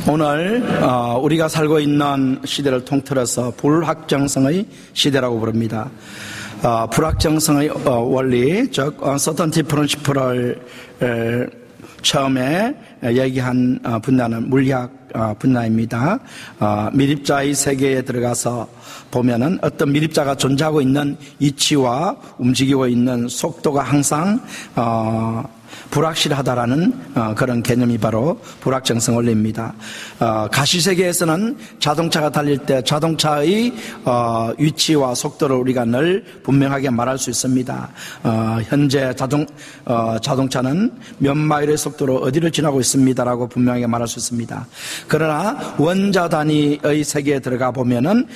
오늘 우리가 살고 있는 시대를 통틀어서 불확정성의 시대라고 부릅니다. 불확정성의 원리, 즉 certainty principle을 처음에 얘기한 분야는 물리학 분야입니다. 미립자의 세계에 들어가서 보면은 어떤 미립자가 존재하고 있는 이치와 움직이고 있는 속도가 항상 불확실하다라는 그런 개념이 바로 불확정성 원리입니다. 가시세계에서는 자동차가 달릴 때 자동차의 위치와 속도를 우리가 늘 분명하게 말할 수 있습니다. 현재 자동차는 몇 마일의 속도로 어디를 지나고 있습니다라고 분명하게 말할 수 있습니다. 그러나 원자 단위의 세계에 들어가 보면은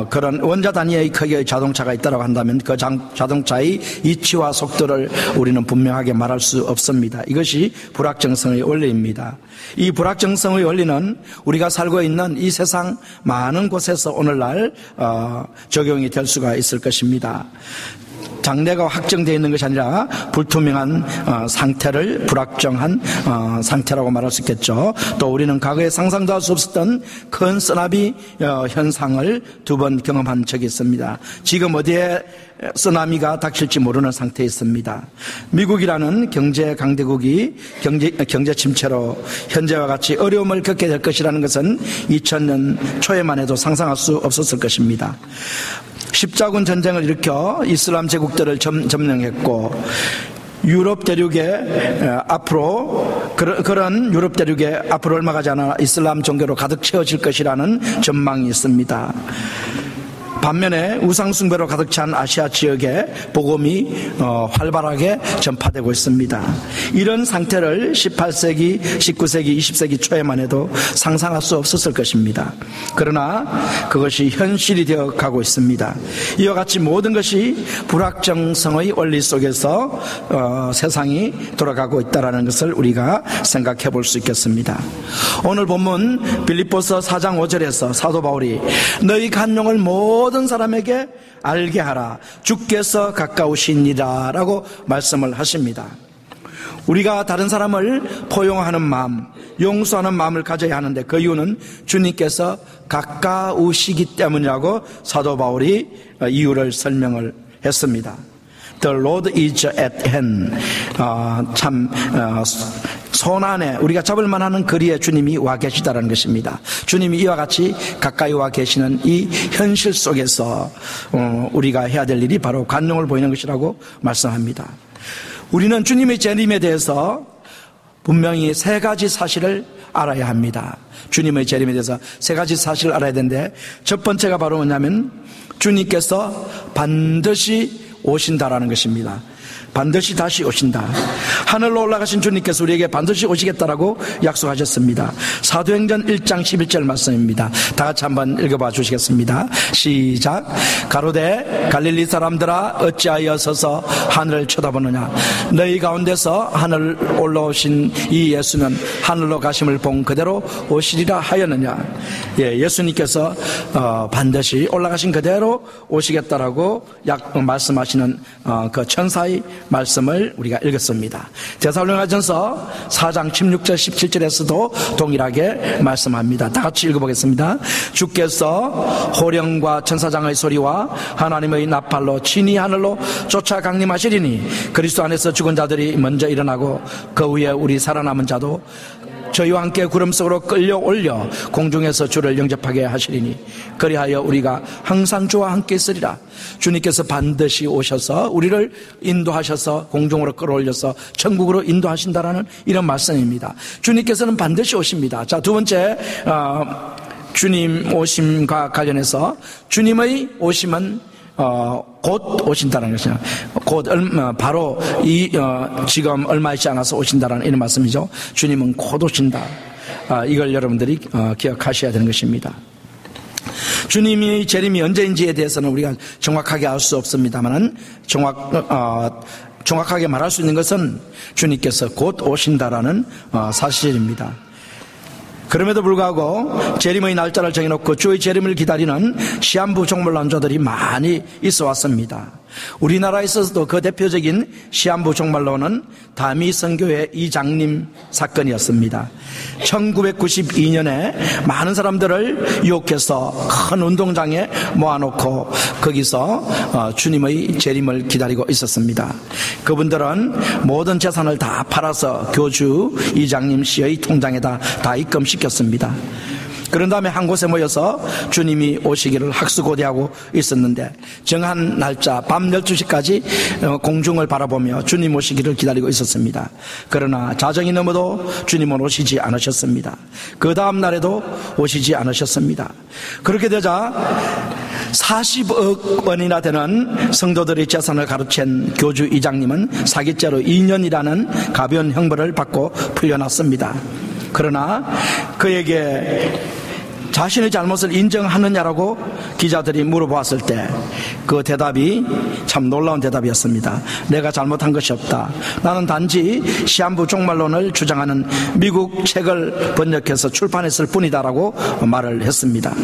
그런 원자 단위의 크기의 자동차가 있다고 한다면 그 자동차의 이치와 속도를 우리는 분명하게 말할 수 없습니다. 이것이 불확정성의 원리입니다. 이 불확정성의 원리는 우리가 살고 있는 이 세상 많은 곳에서 오늘날 적용이 될 수가 있을 것입니다. 장래가 확정되어 있는 것이 아니라 불투명한 상태를 불확정한 상태라고 말할 수 있겠죠. 또 우리는 과거에 상상도 할 수 없었던 큰 쓰나미 현상을 2번 경험한 적이 있습니다. 지금 어디에 쓰나미가 닥칠지 모르는 상태에 있습니다. 미국이라는 경제 강대국이 경제 침체로 현재와 같이 어려움을 겪게 될 것이라는 것은 2000년 초에만 해도 상상할 수 없었을 것입니다. 십자군 전쟁을 일으켜 이슬람 제국들을 점령했고 유럽 대륙에 앞으로 그런 유럽 대륙에 앞으로 얼마 가지 않아 이슬람 종교로 가득 채워질 것이라는 전망이 있습니다. 반면에 우상숭배로 가득 찬 아시아 지역에 복음이 활발하게 전파되고 있습니다. 이런 상태를 18세기, 19세기, 20세기 초에만 해도 상상할 수 없었을 것입니다. 그러나 그것이 현실이 되어 가고 있습니다. 이와 같이 모든 것이 불확정성의 원리 속에서 세상이 돌아가고 있다는 것을 우리가 생각해 볼 수 있겠습니다. 오늘 본문 빌립보서 4장 5절에서 사도 바울이 너희 간용을 모든 사람에게 알게 하라. 주께서 가까우시니라 라고 말씀을 하십니다. 우리가 다른 사람을 포용하는 마음, 용서하는 마음을 가져야 하는데 그 이유는 주님께서 가까우시기 때문이라고 사도 바울이 이유를 설명을 했습니다. The Lord is at hand. 손안에 우리가 잡을 만한 거리에 주님이 와 계시다는 것입니다. 주님이 이와 같이 가까이 와 계시는 이 현실 속에서 우리가 해야 될 일이 바로 간용을 보이는 것이라고 말씀합니다. 우리는 주님의 재림에 대해서 분명히 3가지 사실을 알아야 합니다. 주님의 재림에 대해서 3가지 사실을 알아야 되는데 첫 번째가 바로 뭐냐면 주님께서 반드시 오신다라는 것입니다. 반드시 다시 오신다. 하늘로 올라가신 주님께서 우리에게 반드시 오시겠다라고 약속하셨습니다. 사도행전 1장 11절 말씀입니다. 다 같이 한번 읽어봐 주시겠습니다. 시작. 가로되 갈릴리 사람들아 어찌하여 서서 하늘을 쳐다보느냐. 너희 가운데서 하늘 올라오신 이 예수는 하늘로 가심을 본 그대로 오시리라 하였느냐. 예수님께서 반드시 올라가신 그대로 오시겠다라고 말씀하시는 그 천사의 말씀을 우리가 읽었습니다. 데살로니가전서 4장 16절 17절에서도 동일하게 말씀합니다. 다 같이 읽어보겠습니다. 주께서 호령과 천사장의 소리와 하나님의 나팔로 친히 하늘로 쫓아 강림하시리니 그리스도 안에서 죽은 자들이 먼저 일어나고 그 후에 우리 살아남은 자도 저희와 함께 구름 속으로 끌려 올려 공중에서 주를 영접하게 하시리니 그리하여 우리가 항상 주와 함께 있으리라. 주님께서 반드시 오셔서 우리를 인도하셔서 공중으로 끌어올려서 천국으로 인도하신다라는 이런 말씀입니다. 주님께서는 반드시 오십니다. 자, 2번째 주님 오심과 관련해서 주님의 오심은 곧 오신다는 것이죠. 곧 바로 지금 얼마 있지 않아서 오신다라는 이런 말씀이죠. 주님은 곧 오신다. 이걸 여러분들이 기억하셔야 되는 것입니다. 주님의 재림이 언제인지에 대해서는 우리가 정확하게 알 수 없습니다만은 정확하게 말할 수 있는 것은 주님께서 곧 오신다라는 사실입니다. 그럼에도 불구하고 재림의 날짜를 정해놓고 주의 재림을 기다리는 시한부 종말론자들이 많이 있어 왔습니다. 우리나라에서도 그 대표적인 시한부 종말론은 다미 선교회 이장님 사건이었습니다. 1992년에 많은 사람들을 유혹해서 큰 운동장에 모아놓고 거기서 주님의 재림을 기다리고 있었습니다. 그분들은 모든 재산을 다 팔아서 교주 이장님 씨의 통장에다 다 입금시켰습니다. 그런 다음에 한 곳에 모여서 주님이 오시기를 학수고대하고 있었는데 정한 날짜 밤 12시까지 공중을 바라보며 주님 오시기를 기다리고 있었습니다. 그러나 자정이 넘어도 주님은 오시지 않으셨습니다. 그 다음 날에도 오시지 않으셨습니다. 그렇게 되자 40억 원이나 되는 성도들의 재산을 가로챈 교주 이장님은 사기죄로 2년이라는 가벼운 형벌을 받고 풀려났습니다. 그러나 그에게 자신의 잘못을 인정하느냐라고 기자들이 물어보았을 때 그 대답이 참 놀라운 대답이었습니다. 내가 잘못한 것이 없다. 나는 단지 시한부 종말론을 주장하는 미국 책을 번역해서 출판했을 뿐이다라고 말을 했습니다.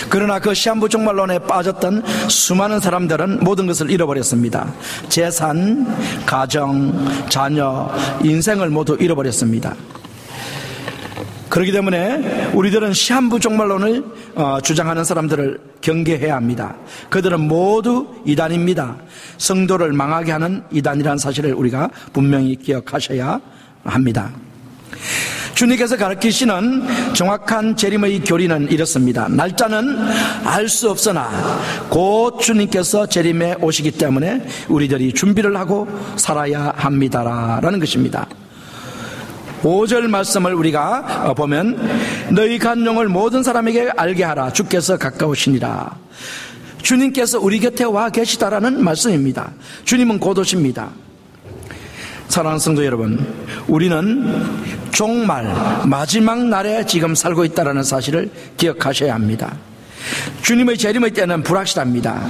그러나 그 시한부 종말론에 빠졌던 수많은 사람들은 모든 것을 잃어버렸습니다. 재산, 가정, 자녀, 인생을 모두 잃어버렸습니다. 그렇기 때문에 우리들은 시한부 종말론을 주장하는 사람들을 경계해야 합니다. 그들은 모두 이단입니다. 성도를 망하게 하는 이단이라는 사실을 우리가 분명히 기억하셔야 합니다. 주님께서 가르치시는 정확한 재림의 교리는 이렇습니다. 날짜는 알 수 없으나 곧 주님께서 재림에 오시기 때문에 우리들이 준비를 하고 살아야 합니다라는 것입니다. 5절 말씀을 우리가 보면 너희 간용을 모든 사람에게 알게 하라. 주께서 가까우시니라. 주님께서 우리 곁에 와 계시다라는 말씀입니다. 주님은 곧 오십니다. 사랑하는 성도 여러분, 우리는 종말 마지막 날에 지금 살고 있다는 사실을 기억하셔야 합니다. 주님의 재림의 때는 불확실합니다.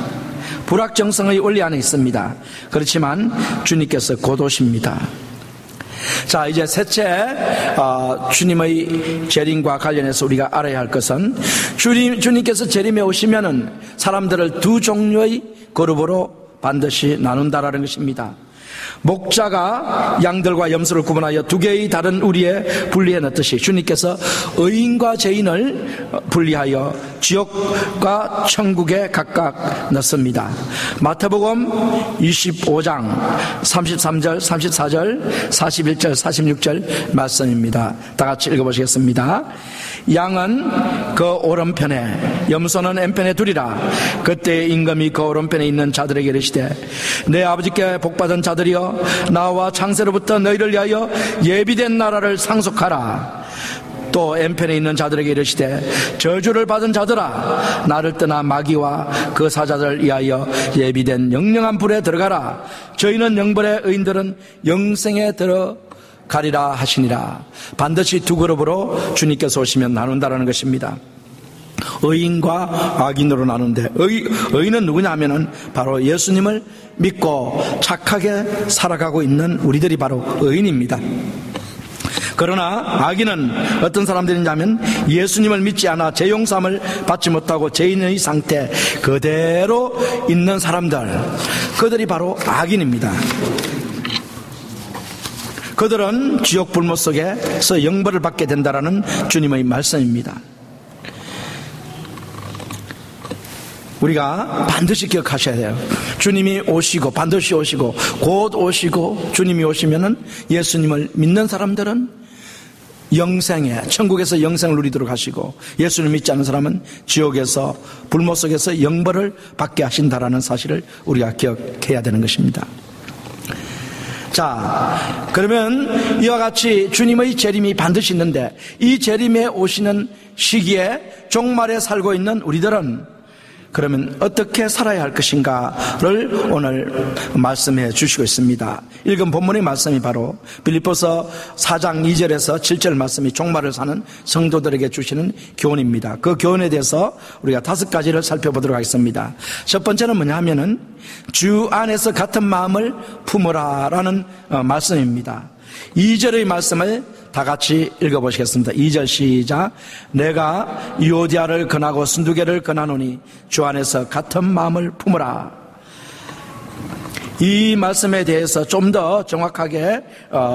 불확정성의 원리 안에 있습니다. 그렇지만 주님께서 곧 오십니다. 자, 이제 셋째 주님의 재림과 관련해서 우리가 알아야 할 것은 주님께서 재림에 오시면은 사람들을 두 종류의 그룹으로 반드시 나눈다라는 것입니다. 목자가 양들과 염소를 구분하여 두 개의 다른 우리에 분리해 놓듯이 주님께서 의인과 죄인을 분리하여 지옥과 천국에 각각 넣습니다. 마태복음 25장 33절, 34절, 41절, 46절 말씀입니다. 다 같이 읽어보시겠습니다. 양은 그 오른편에 염소는 왼편에 두리라. 그때 임금이 그 오른편에 있는 자들에게 이르시되 내 아버지께 복받은 자들이여 나와 창세로부터 너희를 위하여 예비된 나라를 상속하라. 또 왼편에 있는 자들에게 이르시되 저주를 받은 자들아 나를 떠나 마귀와 그 사자들을 위하여 예비된 영영한 불에 들어가라. 저희는 영벌의 의인들은 영생에 들어가리라 하시니라. 반드시 두 그룹으로 주님께서 오시면 나눈다라는 것입니다. 의인과 악인으로 나누는데 의인은 누구냐 하면은 바로 예수님을 믿고 착하게 살아가고 있는 우리들이 바로 의인입니다. 그러나 악인은 어떤 사람들이냐면 예수님을 믿지 않아 죄 용서함을 받지 못하고 죄인의 상태 그대로 있는 사람들, 그들이 바로 악인입니다. 그들은 지옥 불못 속에서 영벌을 받게 된다라는 주님의 말씀입니다. 우리가 반드시 기억하셔야 돼요. 주님이 오시고 반드시 오시고 곧 오시고 주님이 오시면은 예수님을 믿는 사람들은 영생에 천국에서 영생을 누리도록 하시고 예수를 믿지 않는 사람은 지옥에서 불못 속에서 영벌을 받게 하신다라는 사실을 우리가 기억해야 되는 것입니다. 자, 그러면 이와 같이 주님의 재림이 반드시 있는데 이 재림에 오시는 시기에 종말에 살고 있는 우리들은 그러면 어떻게 살아야 할 것인가를 오늘 말씀해 주시고 있습니다. 읽은 본문의 말씀이 바로 빌립보서 4장 2절에서 7절 말씀이 종말을 사는 성도들에게 주시는 교훈입니다. 그 교훈에 대해서 우리가 5가지를 살펴보도록 하겠습니다. 첫 번째는 뭐냐 하면은 주 안에서 같은 마음을 품으라라는 말씀입니다. 2절의 말씀을 다 같이 읽어보시겠습니다. 2절 시작. 내가 유오디아를 권하고 순두개를 권하노니 주 안에서 같은 마음을 품으라. 이 말씀에 대해서 좀 더 정확하게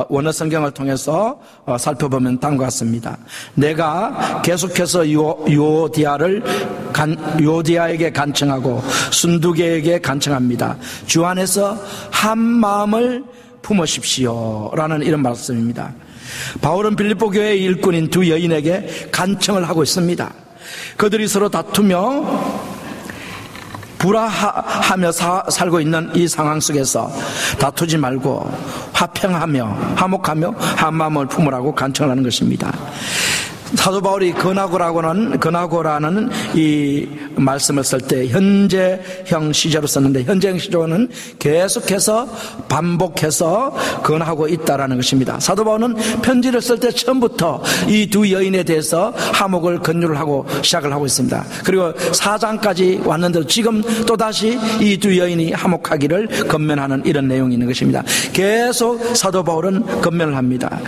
원어 성경을 통해서 살펴보면 다음과 같습니다. 내가 계속해서 유오디아에게 간청하고 순두계에게 간청합니다. 주 안에서 한 마음을 품으십시오 라는 이런 말씀입니다. 바울은 빌립보 교회의 일꾼인 두 여인에게 간청을 하고 있습니다. 그들이 서로 다투며 불화하며 살고 있는 이 상황 속에서 다투지 말고 화평하며 화목하며 한 마음을 품으라고 간청을 하는 것입니다. 사도 바울이 근하고라는 이 말씀을 쓸 때 현재형 시제로 썼는데, 현재형 시제는 계속해서 반복해서 근하고 있다라는 것입니다. 사도 바울은 편지를 쓸 때 처음부터 이 두 여인에 대해서 화목을 권유를 하고 시작을 하고 있습니다. 그리고 4장까지 왔는데도 지금 또다시 이 두 여인이 화목하기를 권면하는 이런 내용이 있는 것입니다. 계속 사도 바울은 권면을 합니다.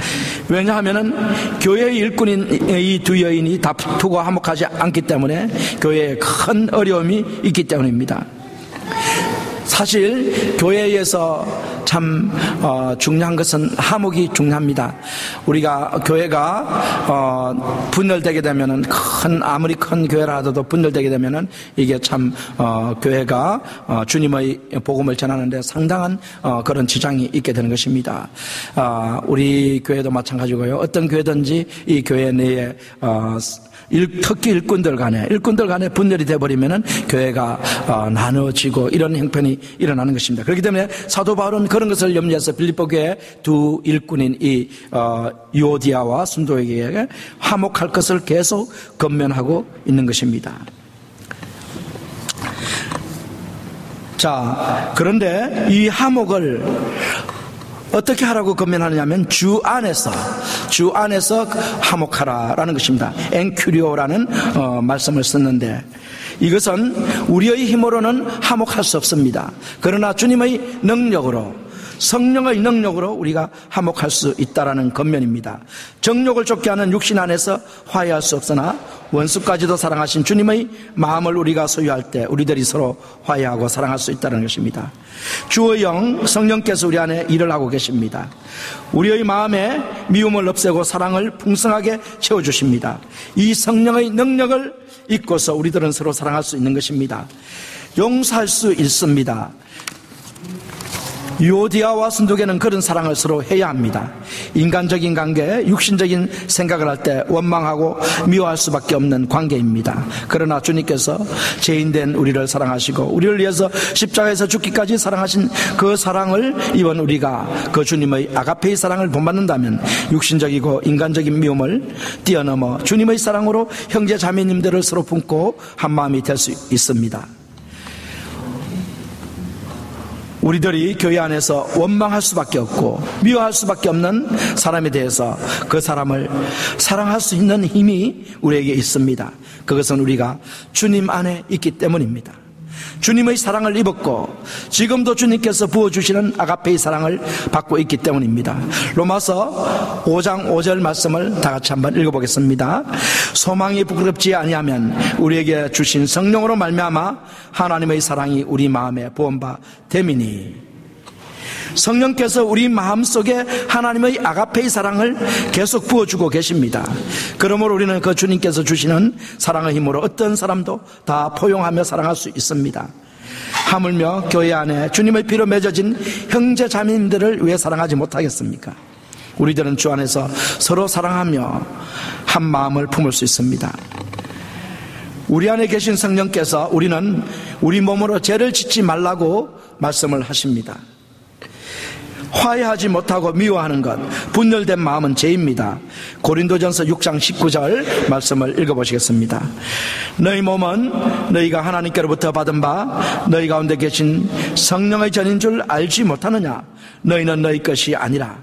왜냐하면은 교회의 일꾼인 이 두 여인이 다투고 화목하지 않기 때문에 교회에 큰 어려움이 있기 때문입니다. 사실 교회에서 참 중요한 것은 화목이 중요합니다. 우리가 교회가 분열되게 되면은 아무리 큰 교회라도 분열되게 되면은 이게 참 교회가 주님의 복음을 전하는데 상당한 그런 지장이 있게 되는 것입니다. 우리 교회도 마찬가지고요. 어떤 교회든지 이 교회 내에 특히 일꾼들 간에 분열이 되어버리면은 교회가 나눠지고 이런 형편이 일어나는 것입니다. 그렇기 때문에 사도 바울은 그런 것을 염려해서 빌립보 교회 두 일꾼인 이 유오디아와 순두계에게 화목할 것을 계속 권면하고 있는 것입니다. 자, 그런데 이 화목을 어떻게 하라고 권면하느냐면 주 안에서 화목하라라는 것입니다. 엔큐리오라는 말씀을 썼는데, 이것은 우리의 힘으로는 화목할 수 없습니다. 그러나 주님의 능력으로, 성령의 능력으로 우리가 화목할 수 있다라는 권면입니다. 정욕을 쫓게 하는 육신 안에서 화해할 수 없으나 원수까지도 사랑하신 주님의 마음을 우리가 소유할 때 우리들이 서로 화해하고 사랑할 수 있다는 것입니다. 주의 영 성령께서 우리 안에 일을 하고 계십니다. 우리의 마음에 미움을 없애고 사랑을 풍성하게 채워주십니다. 이 성령의 능력을 잊고서 우리들은 서로 사랑할 수 있는 것입니다. 용서할 수 있습니다. 유오디아와 순두계는 그런 사랑을 서로 해야 합니다. 인간적인 관계, 육신적인 생각을 할 때 원망하고 미워할 수밖에 없는 관계입니다. 그러나 주님께서 죄인된 우리를 사랑하시고 우리를 위해서 십자가에서 죽기까지 사랑하신 그 사랑을 이번 우리가 그 주님의 아가페의 사랑을 본받는다면 육신적이고 인간적인 미움을 뛰어넘어 주님의 사랑으로 형제 자매님들을 서로 품고 한 마음이 될 수 있습니다. 우리들이 교회 안에서 원망할 수밖에 없고 미워할 수밖에 없는 사람에 대해서 그 사람을 사랑할 수 있는 힘이 우리에게 있습니다. 그것은 우리가 주님 안에 있기 때문입니다. 주님의 사랑을 입었고 지금도 주님께서 부어주시는 아가페의 사랑을 받고 있기 때문입니다. 로마서 5장 5절 말씀을 다 같이 한번 읽어보겠습니다. 소망이 부끄럽지 아니하면 우리에게 주신 성령으로 말미암아 하나님의 사랑이 우리 마음에 부은 바 됨이니. 성령께서 우리 마음속에 하나님의 아가페의 사랑을 계속 부어주고 계십니다. 그러므로 우리는 그 주님께서 주시는 사랑의 힘으로 어떤 사람도 다 포용하며 사랑할 수 있습니다. 하물며 교회 안에 주님의 피로 맺어진 형제 자매님들을 왜 사랑하지 못하겠습니까? 우리들은 주 안에서 서로 사랑하며 한 마음을 품을 수 있습니다. 우리 안에 계신 성령께서 우리는 우리 몸으로 죄를 짓지 말라고 말씀을 하십니다. 화해하지 못하고 미워하는 것, 분열된 마음은 죄입니다. 고린도전서 6장 19절 말씀을 읽어보시겠습니다. 너희 몸은 너희가 하나님께로부터 받은 바 너희 가운데 계신 성령의 전인 줄 알지 못하느냐? 너희는 너희 것이 아니라.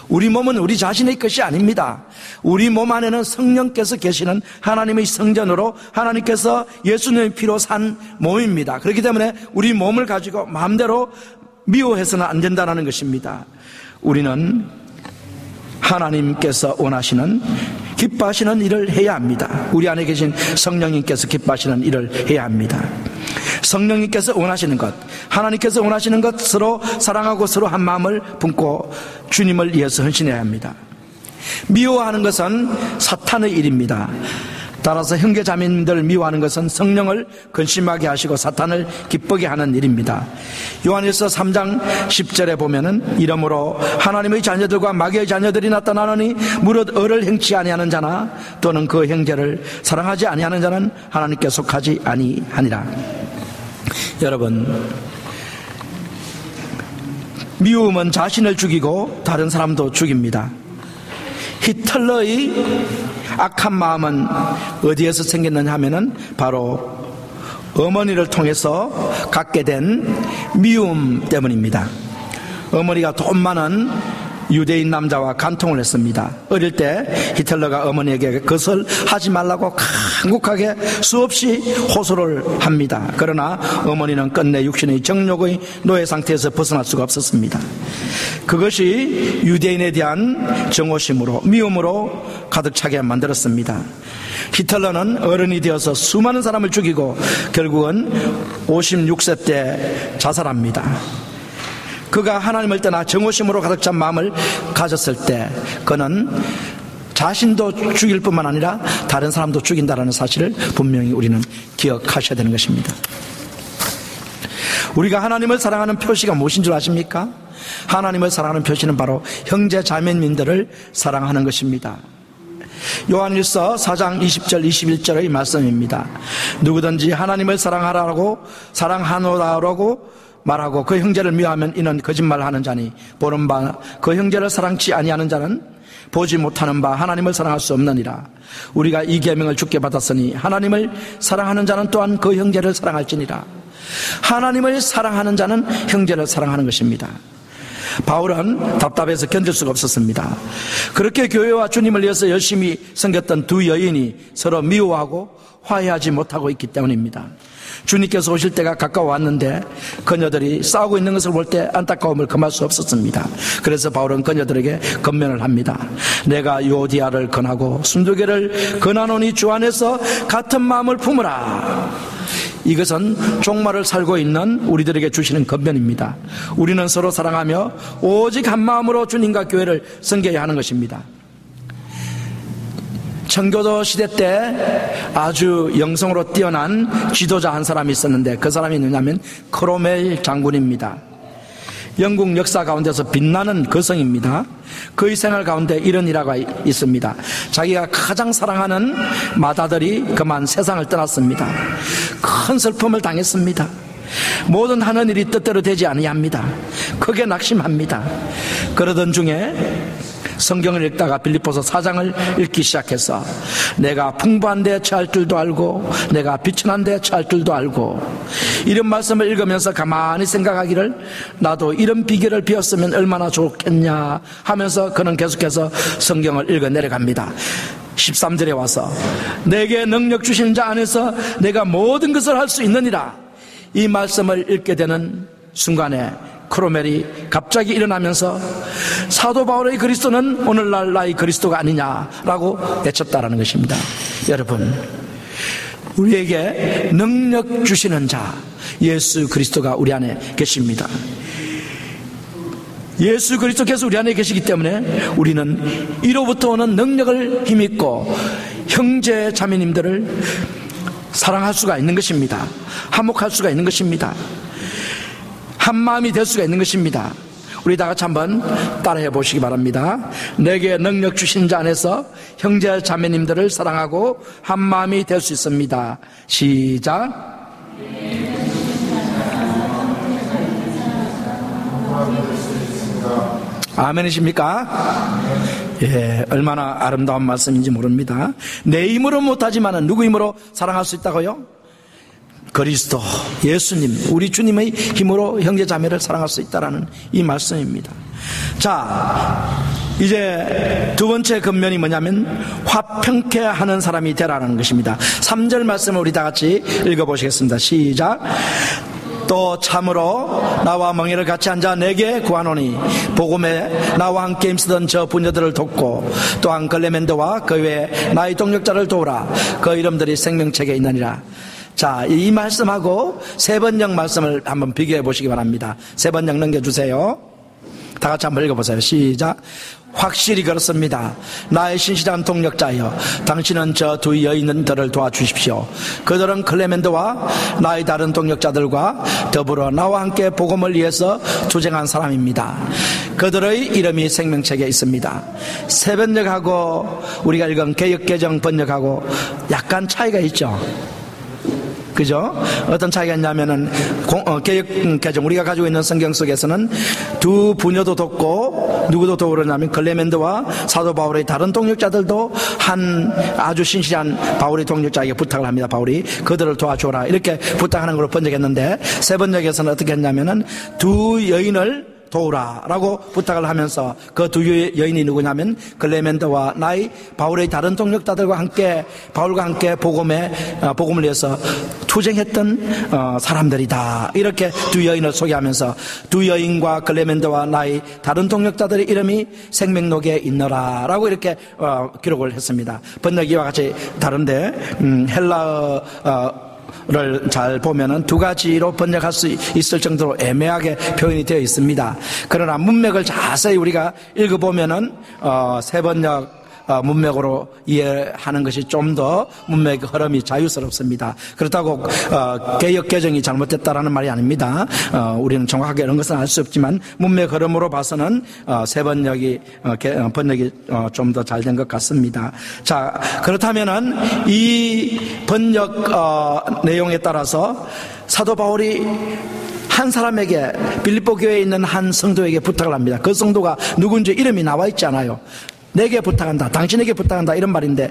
우리 몸은 우리 자신의 것이 아닙니다. 우리 몸 안에는 성령께서 계시는 하나님의 성전으로 하나님께서 예수님의 피로 산 몸입니다. 그렇기 때문에 우리 몸을 가지고 마음대로 미워해서는 안 된다는 것입니다. 우리는 하나님께서 원하시는, 기뻐하시는 일을 해야 합니다. 우리 안에 계신 성령님께서 기뻐하시는 일을 해야 합니다. 성령님께서 원하시는 것, 하나님께서 원하시는 것, 서로 사랑하고 서로 한 마음을 품고 주님을 위해서 헌신해야 합니다. 미워하는 것은 사탄의 일입니다. 따라서 형제자매님들 미워하는 것은 성령을 근심하게 하시고 사탄을 기쁘게 하는 일입니다. 요한일서 3장 10절에 보면은 이러므로 하나님의 자녀들과 마귀의 자녀들이 나타나느니 무릇 의를 행치 아니하는 자나 또는 그 형제를 사랑하지 아니하는 자는 하나님께 속하지 아니하니라. 여러분, 미움은 자신을 죽이고 다른 사람도 죽입니다. 히틀러의 악한 마음은 어디에서 생겼느냐 하면은 바로 어머니를 통해서 갖게 된 미움 때문입니다. 어머니가 돈 많은 유대인 남자와 간통을 했습니다. 어릴 때 히틀러가 어머니에게 그것을 하지 말라고 간곡하게 수없이 호소를 합니다. 그러나 어머니는 끝내 육신의 정욕의 노예 상태에서 벗어날 수가 없었습니다. 그것이 유대인에 대한 정오심으로, 미움으로 가득 차게 만들었습니다. 히틀러는 어른이 되어서 수많은 사람을 죽이고 결국은 56세 때 자살합니다. 그가 하나님을 떠나 정오심으로 가득 찬 마음을 가졌을 때 그는 자신도 죽일 뿐만 아니라 다른 사람도 죽인다는 사실을 분명히 우리는 기억하셔야 되는 것입니다. 우리가 하나님을 사랑하는 표시가 무엇인 줄 아십니까? 하나님을 사랑하는 표시는 바로 형제 자매님들을 사랑하는 것입니다. 요한일서 4장 20절 21절의 말씀입니다. 누구든지 하나님을 사랑하라고 말하고 그 형제를 미워하면 이는 거짓말하는 자니 보는 바 그 형제를 사랑치 아니하는 자는 보지 못하는 바 하나님을 사랑할 수 없느니라. 우리가 이 계명을 주께 받았으니 하나님을 사랑하는 자는 또한 그 형제를 사랑할지니라. 하나님을 사랑하는 자는 형제를 사랑하는 것입니다. 바울은 답답해서 견딜 수가 없었습니다. 그렇게 교회와 주님을 위해서 열심히 섬겼던 두 여인이 서로 미워하고 화해하지 못하고 있기 때문입니다. 주님께서 오실 때가 가까워왔는데 그녀들이 싸우고 있는 것을 볼 때 안타까움을 금할 수 없었습니다. 그래서 바울은 그녀들에게 권면을 합니다. 내가 요디아를 권하고 순두개를 권하노니 주 안에서 같은 마음을 품으라. 이것은 종말을 살고 있는 우리들에게 주시는 권면입니다. 우리는 서로 사랑하며 오직 한 마음으로 주님과 교회를 섬겨야 하는 것입니다. 청교도 시대 때 아주 영성으로 뛰어난 지도자 한 사람이 있었는데 그 사람이 누구냐면 크로멜 장군입니다. 영국 역사 가운데서 빛나는 거성입니다. 그의 생활 가운데 이런 일화가 있습니다. 자기가 가장 사랑하는 맏아들이 그만 세상을 떠났습니다. 큰 슬픔을 당했습니다. 모든 하는 일이 뜻대로 되지 아니합니다. 크게 낙심합니다. 그러던 중에 성경을 읽다가 빌립보서 4장을 읽기 시작해서 내가 풍부한 데 처할 줄도 알고 내가 비천한 데 처할 줄도 알고, 이런 말씀을 읽으면서 가만히 생각하기를 나도 이런 비결을 배웠으면 얼마나 좋겠냐 하면서 그는 계속해서 성경을 읽어 내려갑니다. 13절에 와서 내게 능력 주시는 자 안에서 내가 모든 것을 할 수 있느니라. 이 말씀을 읽게 되는 순간에 크로멜이 갑자기 일어나면서 사도 바울의 그리스도는 오늘날 나의 그리스도가 아니냐라고 외쳤다라는 것입니다. 여러분, 우리에게 능력 주시는 자 예수 그리스도가 우리 안에 계십니다. 예수 그리스도께서 우리 안에 계시기 때문에 우리는 이로부터 오는 능력을 힘입고 형제 자매님들을 사랑할 수가 있는 것입니다. 화목할 수가 있는 것입니다. 한 마음이 될 수가 있는 것입니다. 우리 다 같이 한번 따라해 보시기 바랍니다. 내게 능력 주신 자 안에서 형제 자매님들을 사랑하고 한 마음이 될 수 있습니다. 시작. 아멘이십니까? 예, 얼마나 아름다운 말씀인지 모릅니다. 내 힘으로 못하지만 누구 힘으로 사랑할 수 있다고요? 그리스도, 예수님, 우리 주님의 힘으로 형제 자매를 사랑할 수 있다라는 이 말씀입니다. 자, 이제 두 번째 권면이 뭐냐면 화평케 하는 사람이 되라는 것입니다. 3절 말씀을 우리 다 같이 읽어보시겠습니다. 시작. 또 참으로 나와 멍에를 같이 앉아 내게 구하노니 복음에 나와 함께 힘쓰던 저 부녀들을 돕고 또한 클레멘도와 그 외에 나의 동역자를 도우라. 그 이름들이 생명책에 있느니라. 자, 이 말씀하고 세 번역 말씀을 한번 비교해 보시기 바랍니다. 세 번역 넘겨주세요. 다 같이 한번 읽어보세요. 시작. 확실히 그렇습니다. 나의 신실한 동력자여, 당신은 저 두 여인들을 도와주십시오. 그들은 클레멘도와 나의 다른 동력자들과 더불어 나와 함께 복음을 위해서 투쟁한 사람입니다. 그들의 이름이 생명책에 있습니다. 새 번역하고 우리가 읽은 개역개정 번역하고 약간 차이가 있죠. 그죠? 어떤 차이가 있냐면은 개역개정 우리가 가지고 있는 성경 속에서는 두 부녀도 돕고 누구도 도우려냐면 클레멘도와 사도 바울의 다른 동역자들도 한 아주 신실한 바울의 동역자에게 부탁을 합니다. 바울이 그들을 도와줘라 이렇게 부탁하는 걸로 번역했는데 새 번역에서는 어떻게 했냐면은 두 여인을 도우라 라고 부탁을 하면서 그 두 여인이 누구냐면 클레멘도와 나의 바울의 다른 동역자들과 함께 바울과 함께 복음을 위해서 투쟁했던 사람들이다. 이렇게 두 여인을 소개하면서 두 여인과 클레멘도와 나의 다른 동역자들의 이름이 생명록에 있노라 라고 이렇게 기록을 했습니다. 번역이 이와 같이 다른데 헬라어 를 잘 보면은 두 가지로 번역할 수 있을 정도로 애매하게 표현이 되어 있습니다. 그러나 문맥을 자세히 우리가 읽어보면은 세 번역 문맥으로 이해하는 것이 좀 더 문맥 흐름이 자유스럽습니다. 그렇다고 개역 개정이 잘못됐다라는 말이 아닙니다. 우리는 정확하게 이런 것은 알 수 없지만 문맥 흐름으로 봐서는 세 번역이 좀 더 잘 된 것 같습니다. 자, 그렇다면은 이 번역 내용에 따라서 사도 바울이 한 사람에게 빌립보 교회에 있는 한 성도에게 부탁을 합니다. 그 성도가 누군지 이름이 나와 있지 않아요. 내게 부탁한다, 당신에게 부탁한다 이런 말인데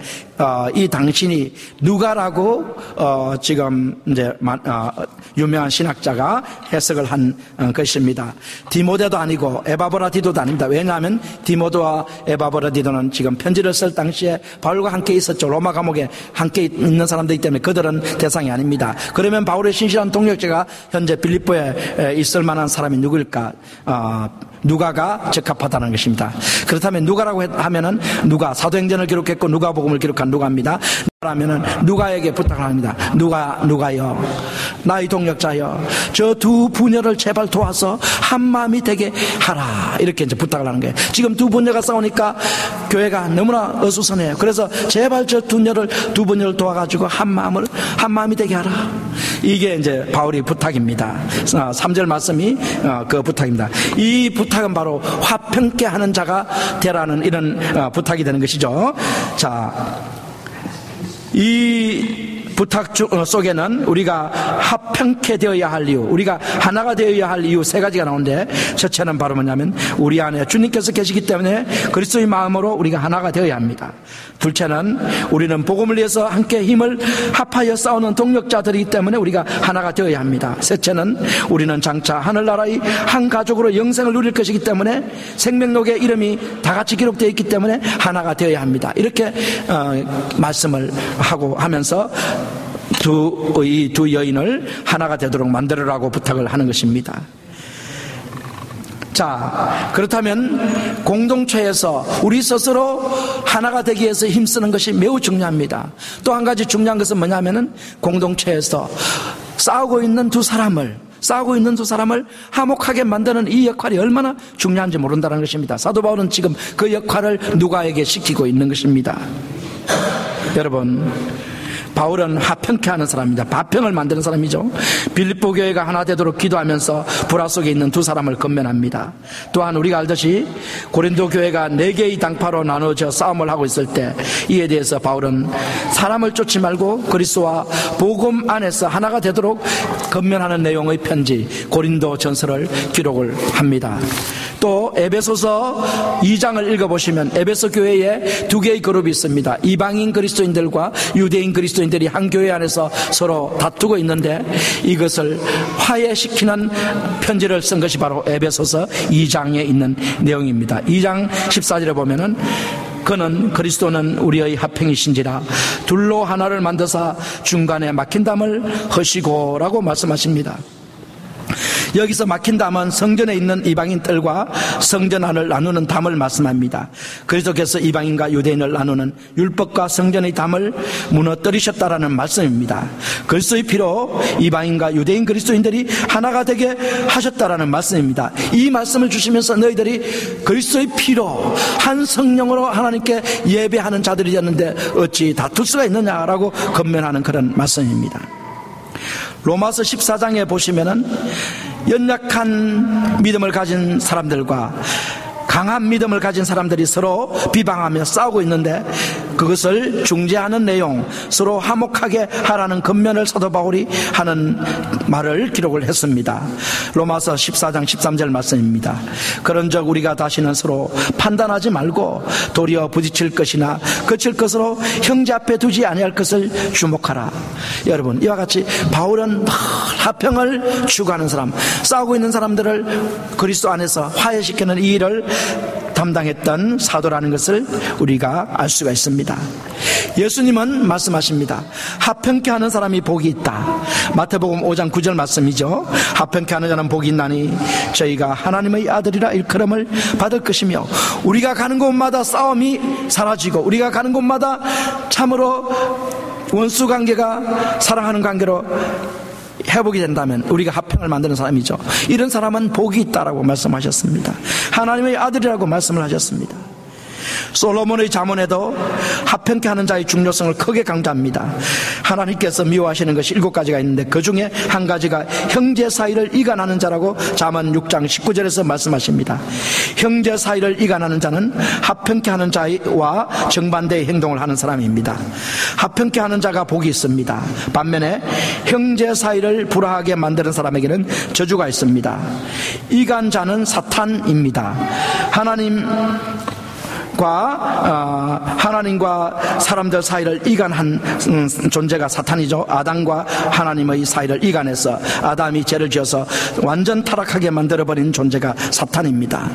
이 당신이 누가라고 지금 이제 유명한 신학자가 해석을 한 것입니다. 디모데도 아니고 에바브라디도도 아닙니다. 왜냐하면 디모데와 에바브라디도는 지금 편지를 쓸 당시에 바울과 함께 있었죠. 로마 감옥에 함께 있는 사람들이기 때문에 그들은 대상이 아닙니다. 그러면 바울의 신실한 동역자가 현재 빌립보에 있을 만한 사람이 누구일까? 누가가 적합하다는 것입니다. 그렇다면 누가라고 하면은 누가 사도행전을 기록했고 누가복음을 기록한 누가입니다. 라면은 누가에게 부탁을 합니다. 누가요, 나의 동역자여, 저 두 부녀를 제발 도와서 한 마음이 되게 하라 이렇게 이제 부탁을 하는 거예요. 지금 두 부녀가 싸우니까 교회가 너무나 어수선해요. 그래서 제발 저 두 부녀를 도와가지고 한 마음이 되게 하라. 이게 이제 바울의 부탁입니다. 3절 말씀이 그 부탁입니다. 이 부탁은 바로 화평케 하는 자가 되라는 이런 부탁이 되는 것이죠. 자, 이 부탁 속에는 우리가 화평케 되어야 할 이유, 우리가 하나가 되어야 할 이유 세 가지가 나오는데, 첫째는 바로 뭐냐면 우리 안에 주님께서 계시기 때문에 그리스도의 마음으로 우리가 하나가 되어야 합니다. 둘째는 우리는 복음을 위해서 함께 힘을 합하여 싸우는 동력자들이기 때문에 우리가 하나가 되어야 합니다. 셋째는 우리는 장차 하늘나라의 한 가족으로 영생을 누릴 것이기 때문에 생명록에 이름이 다 같이 기록되어 있기 때문에 하나가 되어야 합니다. 이렇게 말씀을 하고 하면서 이 두 여인을 하나가 되도록 만들으라고 부탁을 하는 것입니다. 자, 그렇다면 공동체에서 우리 스스로 하나가 되기 위해서 힘쓰는 것이 매우 중요합니다. 또 한 가지 중요한 것은 뭐냐면은 공동체에서 싸우고 있는 두 사람을 화목하게 만드는 이 역할이 얼마나 중요한지 모른다는 것입니다. 사도 바울은 지금 그 역할을 누가에게 시키고 있는 것입니다. 여러분, 바울은 화평케 하는 사람입니다. 화평을 만드는 사람이죠. 빌립보 교회가 하나 되도록 기도하면서 불화 속에 있는 두 사람을 건면합니다. 또한 우리가 알듯이 고린도 교회가 4개의 당파로 나눠져 싸움을 하고 있을 때 이에 대해서 바울은 사람을 쫓지 말고 그리스도와 복음 안에서 하나가 되도록 건면하는 내용의 편지 고린도 전서를 기록을 합니다. 또 에베소서 2장을 읽어보시면 에베소 교회에 2개의 그룹이 있습니다. 이방인 그리스도인들과 유대인 그리스도인들이 한 교회 안에서 서로 다투고 있는데 이것을 화해시키는 편지를 쓴 것이 바로 에베소서 2장에 있는 내용입니다. 2장 14절에 보면은 그는 그리스도는 우리의 화평이신지라 둘로 하나를 만드사 중간에 막힌 담을 허시고 라고 말씀하십니다. 여기서 막힌 담은 성전에 있는 이방인 뜰과 성전 안을 나누는 담을 말씀합니다. 그리스도께서 이방인과 유대인을 나누는 율법과 성전의 담을 무너뜨리셨다라는 말씀입니다. 그리스도의 피로 이방인과 유대인 그리스도인들이 하나가 되게 하셨다라는 말씀입니다. 이 말씀을 주시면서 너희들이 그리스도의 피로 한 성령으로 하나님께 예배하는 자들이 되었는데 어찌 다툴 수가 있느냐라고 권면하는 그런 말씀입니다. 로마서 14장에 보시면은 연약한 믿음을 가진 사람들과 강한 믿음을 가진 사람들이 서로 비방하며 싸우고 있는데 그것을 중재하는 내용, 서로 화목하게 하라는 권면을 사도 바울이 하는 말을 기록을 했습니다. 로마서 14장 13절 말씀입니다. 그런즉 우리가 다시는 서로 판단하지 말고 도리어 부딪힐 것이나 거칠 것으로 형제 앞에 두지 아니할 것을 주목하라. 여러분, 이와 같이 바울은 늘 화평을 추구하는 사람, 싸우고 있는 사람들을 그리스도 안에서 화해시키는 이 일을 담당했던 사도라는 것을 우리가 알 수가 있습니다. 예수님은 말씀하십니다. 화평케 하는 사람이 복이 있다. 마태복음 5장 9절 말씀이죠. 화평케 하는 자는 복이 있나니 저희가 하나님의 아들이라 일컬음을 받을 것이며 우리가 가는 곳마다 싸움이 사라지고 우리가 가는 곳마다 참으로 원수 관계가 사랑하는 관계로 회복이 된다면 우리가 화평을 만드는 사람이죠. 이런 사람은 복이 있다라고 말씀하셨습니다. 하나님의 아들이라고 말씀을 하셨습니다. 솔로몬의 잠언에도 화평케 하는 자의 중요성을 크게 강조합니다. 하나님께서 미워하시는 것이 7가지가 있는데 그 중에 한 가지가 형제 사이를 이간하는 자라고 잠언 6장 19절에서 말씀하십니다. 형제 사이를 이간하는 자는 화평케 하는 자와 정반대의 행동을 하는 사람입니다. 화평케 하는 자가 복이 있습니다. 반면에 형제 사이를 불화하게 만드는 사람에게는 저주가 있습니다. 이간자는 사탄입니다. 하나님과 사람들 사이를 이간한 존재가 사탄이죠. 아담과 하나님의 사이를 이간해서 아담이 죄를 지어서 완전 타락하게 만들어버린 존재가 사탄입니다.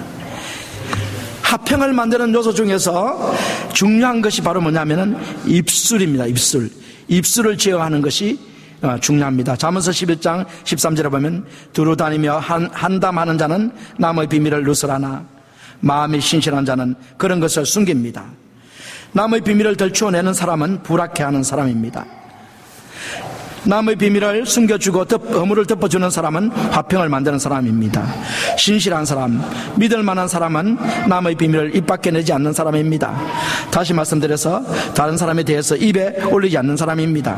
화평을 만드는 요소 중에서 중요한 것이 바로 뭐냐면은 입술입니다. 입술을 제어하는 것이 중요합니다. 잠언서 11장 13절에 보면 두루 다니며 한담하는 자는 남의 비밀을 누설하나 마음이 신실한 자는 그런 것을 숨깁니다. 남의 비밀을 들추어내는 사람은 불악해하는 사람입니다. 남의 비밀을 숨겨주고 허물을 덮어주는 사람은 화평을 만드는 사람입니다. 신실한 사람, 믿을 만한 사람은 남의 비밀을 입 밖에 내지 않는 사람입니다. 다시 말씀드려서 다른 사람에 대해서 입에 올리지 않는 사람입니다.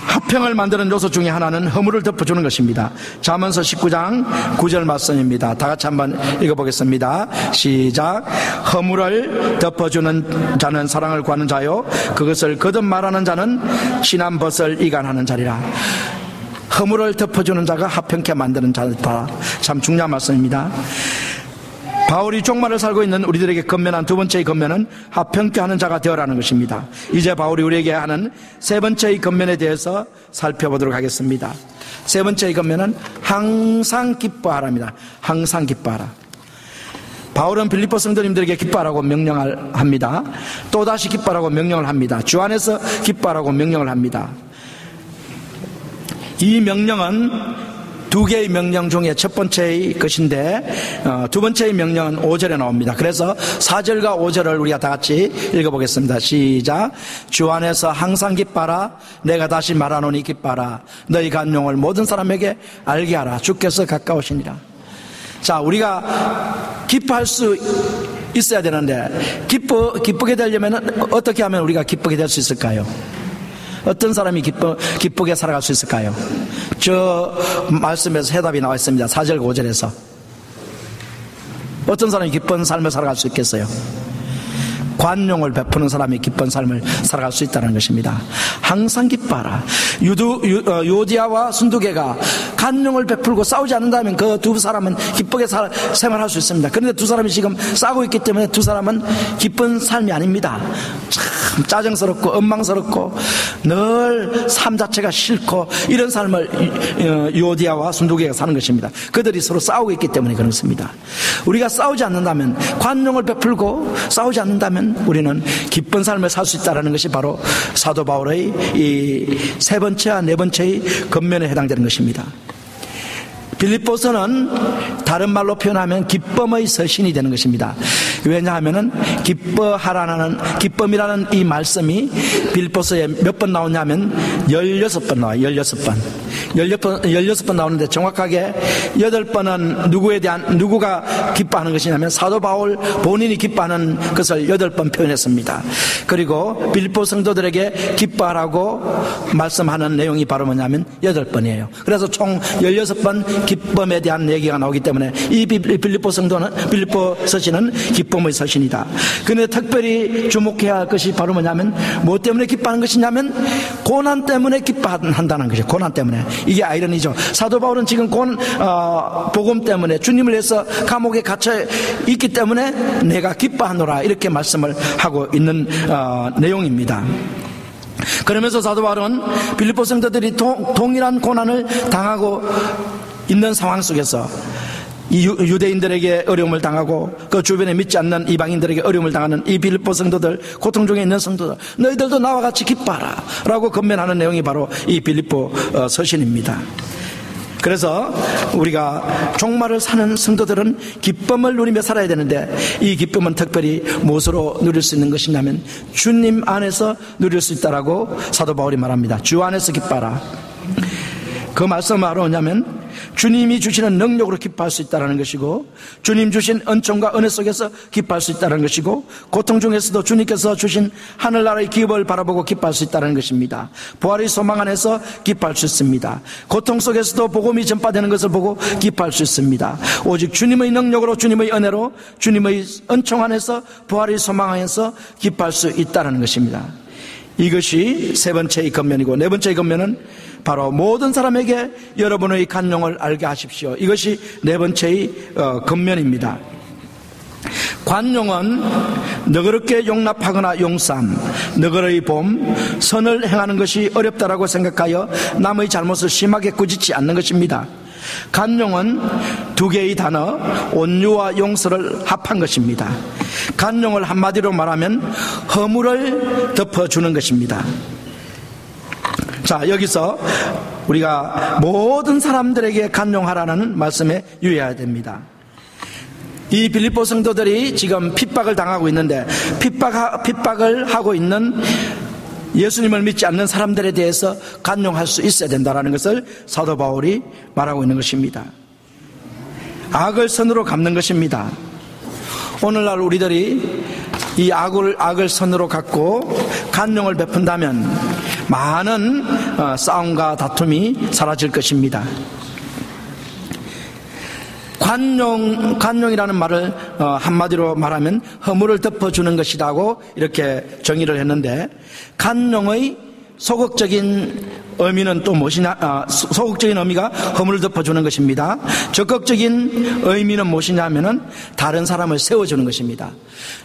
화평을 만드는 요소 중에 하나는 허물을 덮어주는 것입니다. 잠언서 19장 9절 말씀입니다. 다 같이 한번 읽어보겠습니다. 시작. 허물을 덮어주는 자는 사랑을 구하는 자요 그것을 거듭 말하는 자는 친한 벗을 이간하는 자리라. 허물을 덮어주는 자가 화평케 만드는 자다. 참 중요한 말씀입니다. 바울이 종말을 살고 있는 우리들에게 권면한 두 번째의 권면은 화평케 하는 자가 되어라는 것입니다. 이제 바울이 우리에게 하는 세 번째의 권면에 대해서 살펴보도록 하겠습니다. 세 번째의 권면은 항상 기뻐하라입니다. 항상 기뻐하라. 바울은 빌립보 성도님들에게 기뻐하라고 명령을 합니다. 또다시 기뻐하라고 명령을 합니다. 주 안에서 기뻐하라고 명령을 합니다. 이 명령은 두 개의 명령 중에 첫 번째의 것인데 두 번째의 명령은 5절에 나옵니다. 그래서 4절과 5절을 우리가 다 같이 읽어보겠습니다. 시작. 주 안에서 항상 기뻐하라. 내가 다시 말하노니 기뻐하라. 너희 간용을 모든 사람에게 알게 하라. 주께서 가까우시니라. 자, 우리가 기뻐할 수 있어야 되는데 기쁘게 되려면 어떻게 하면 우리가 기쁘게 될 수 있을까요? 어떤 사람이 기쁘게 살아갈 수 있을까요? 저 말씀에서 해답이 나와 있습니다. 4절 5절에서 어떤 사람이 기쁜 삶을 살아갈 수 있겠어요? 관용을 베푸는 사람이 기쁜 삶을 살아갈 수 있다는 것입니다. 항상 기뻐하라. 요디아와 순두개가 관용을 베풀고 싸우지 않는다면 그 두 사람은 기쁘게 생활할 수 있습니다. 그런데 두 사람이 지금 싸우고 있기 때문에 두 사람은 기쁜 삶이 아닙니다. 참 짜증스럽고 엉망스럽고 늘 삶 자체가 싫고 이런 삶을 유오디아와 순두개가 사는 것입니다. 그들이 서로 싸우고 있기 때문에 그렇습니다. 우리가 싸우지 않는다면, 관용을 베풀고 싸우지 않는다면 우리는 기쁜 삶을 살 수 있다는 것이 바로 사도 바울의 이 세 번째와 네 번째의 겉면에 해당되는 것입니다. 빌립보서는 다른 말로 표현하면 기쁨의 서신이 되는 것입니다. 왜냐하면은 기쁨이라는 이 말씀이 빌립보서에 몇 번 나오냐면 16번 나와요. 16번 나오는데 정확하게 8번은 누구가 기뻐하는 것이냐면 사도 바울 본인이 기뻐하는 것을 8번 표현했습니다. 그리고 빌립보 성도들에게 기뻐하라고 말씀하는 내용이 바로 뭐냐면 8번이에요. 그래서 총 16번 기쁨에 대한 얘기가 나오기 때문에 이 빌립보 서신은 기쁨의 서신이다. 그런데 특별히 주목해야 할 것이 바로 뭐냐면 뭐 때문에 기뻐하는 것이냐면 고난 때문에 기뻐한다는 것이죠. 고난 때문에. 이게 아이러니죠. 사도 바울은 지금 복음 때문에 주님을 위해서 감옥에 갇혀 있기 때문에 내가 기뻐하노라 이렇게 말씀을 하고 있는 내용입니다. 그러면서 사도 바울은 빌립보 성도들이 동일한 고난을 당하고 있는 상황 속에서 이 유대인들에게 어려움을 당하고 그 주변에 믿지 않는 이방인들에게 어려움을 당하는 이 빌립보 성도들, 고통 중에 있는 성도들, 너희들도 나와 같이 기뻐하라 라고 건면하는 내용이 바로 이 빌립보 서신입니다. 그래서 우리가 종말을 사는 성도들은 기쁨을 누리며 살아야 되는데 이 기쁨은 특별히 무엇으로 누릴 수 있는 것이냐면 주님 안에서 누릴 수 있다라고 사도 바울이 말합니다. 주 안에서 기뻐하라. 그 말씀은 바로 뭐냐면 주님이 주시는 능력으로 기뻐할 수 있다는 것이고, 주님 주신 은총과 은혜 속에서 기뻐할 수 있다는 것이고, 고통 중에서도 주님께서 주신 하늘나라의 기업을 바라보고 기뻐할 수 있다는 것입니다. 부활의 소망 안에서 기뻐할 수 있습니다. 고통 속에서도 복음이 전파되는 것을 보고 기뻐할 수 있습니다. 오직 주님의 능력으로, 주님의 은혜로, 주님의 은총 안에서, 부활의 소망 안에서 기뻐할 수 있다는 것입니다. 이것이 세 번째의 겉면이고, 네 번째의 겉면은 바로 모든 사람에게 여러분의 간용을 알게 하십시오. 이것이 네 번째의 겉면입니다. 관용은 너그럽게 용납하거나 용서함, 너그러이 봄, 선을 행하는 것이 어렵다라고 생각하여 남의 잘못을 심하게 꾸짖지 않는 것입니다. 간용은 두 개의 단어 온유와 용서를 합한 것입니다. 간용을 한마디로 말하면 허물을 덮어주는 것입니다. 자, 여기서 우리가 모든 사람들에게 간용하라는 말씀에 유의해야 됩니다. 이 빌립보 성도들이 지금 핍박을 당하고 있는데 핍박을 하고 있는 예수님을 믿지 않는 사람들에 대해서 간용할 수 있어야 된다는 것을 사도 바울이 말하고 있는 것입니다. 악을 선으로 갚는 것입니다. 오늘날 우리들이 이 악을 선으로 갚고 간용을 베푼다면 많은 싸움과 다툼이 사라질 것입니다. 관용이라는 말을 한마디로 말하면 허물을 덮어주는 것이라고 이렇게 정의를 했는데, 간용의 소극적인 의미는 또 무엇이냐? 소극적인 의미가 허물을 덮어주는 것입니다. 적극적인 의미는 무엇이냐면은 다른 사람을 세워주는 것입니다.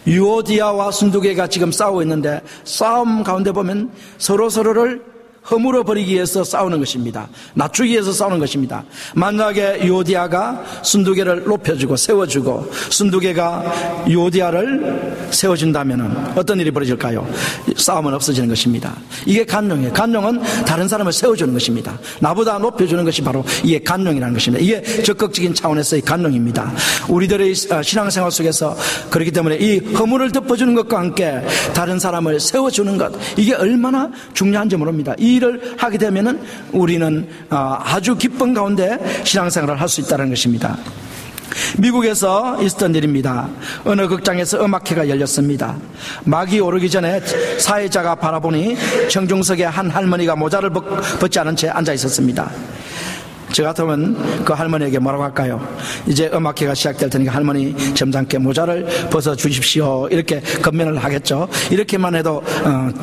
유오디아와 순두개가 지금 싸우고 있는데 싸움 가운데 보면 서로를 허물어 버리기 위해서 싸우는 것입니다. 낮추기 위해서 싸우는 것입니다. 만약에 유오디아가 순두개를 높여주고 세워주고 순두개가 유오디아를 세워준다면 어떤 일이 벌어질까요? 싸움은 없어지는 것입니다. 이게 간용이에요. 간용은 다른 사람을 세워주는 것입니다. 나보다 높여주는 것이 바로 이게 간용이라는 것입니다. 이게 적극적인 차원에서의 간용입니다. 우리들의 신앙생활 속에서 그렇기 때문에 이 허물을 덮어주는 것과 함께 다른 사람을 세워주는 것, 이게 얼마나 중요한지 모릅니다. 이 일을 하게 되면은 우리는 아주 기쁜 가운데 신앙생활을 할 수 있다는 것입니다. 미국에서 있었던 일입니다. 어느 극장에서 음악회가 열렸습니다. 막이 오르기 전에 사회자가 바라보니 청중석에 한 할머니가 모자를 벗지 않은 채 앉아 있었습니다. 저 같으면 그 할머니에게 뭐라고 할까요? 이제 음악회가 시작될 테니까 할머니 점잖게 모자를 벗어 주십시오, 이렇게 건면을 하겠죠. 이렇게만 해도